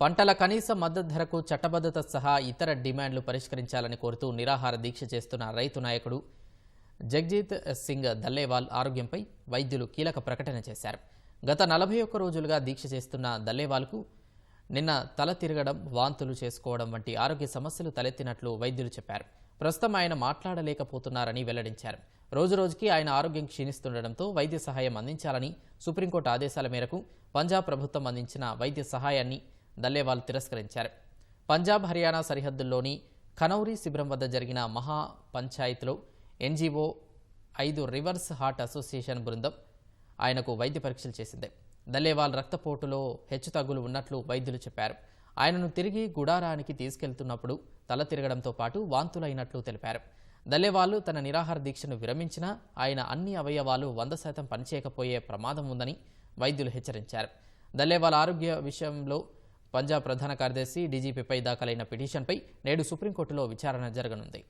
పంటల కనీస మద్దతు ధరకు చట్టబద్ధత సహా ఇతర డిమాండ్లు పరిష్కరించాలని కోరుతూ నిరాహార దీక్ష చేస్తున్న రైతు నాయకుడు జగ్జీత్ సింగ్ దల్లేవాల్ ఆరోగ్యంపై వైద్యులు కీలక ప్రకటన చేశారు. గత 41 రోజులుగా దీక్ష చేస్తున్న దల్లేవాల్కు నిన్న తల తిరగడం, వాంతులు చేసుకోవడం వంటి ఆరోగ్య సమస్యలు తలెత్తినట్లు వైద్యులు చెప్పారు. ప్రస్తుతం ఆయన మాట్లాడలేకపోతున్నారని వెల్లడించారు. రోజురోజుకి ఆయన ఆరోగ్యం క్షీణిస్తుండటంతో వైద్య సహాయం అందించాలని సుప్రీంకోర్టు ఆదేశాల మేరకు పంజాబ్ ప్రభుత్వం అందించిన వైద్య సహాయాన్ని దల్లేవాల్ తిరస్కరించారు. పంజాబ్, హర్యానా సరిహద్దుల్లోని ఖనౌరీ శిబిరం వద్ద జరిగిన మహా పంచాయత్లో ఎన్జీఓ 5 రివర్స్ హార్ట్ అసోసియేషన్ బృందం ఆయనకు వైద్య పరీక్షలు చేసింది. దల్లేవాల్ రక్తపోటులో హెచ్చుతగ్గులు ఉన్నట్లు వైద్యులు చెప్పారు. ఆయనను తిరిగి గుడారానికి తీసుకెళ్తున్నప్పుడు తల తిరగడంతో పాటు వాంతులైనట్లు తెలిపారు. దల్లేవాల్ తన నిరాహార దీక్షను విరమించినా ఆయన అన్ని అవయవాలు 100% పనిచేయకపోయే ప్రమాదం ఉందని వైద్యులు హెచ్చరించారు. దల్లేవాల్ ఆరోగ్య విషయంలో పంజాబ్ ప్రధాన కార్యదర్శి, డీజీపీపై దాఖలైన పిటిషన్పై నేడు సుప్రీంకోర్టులో విచారణ జరగనుంది.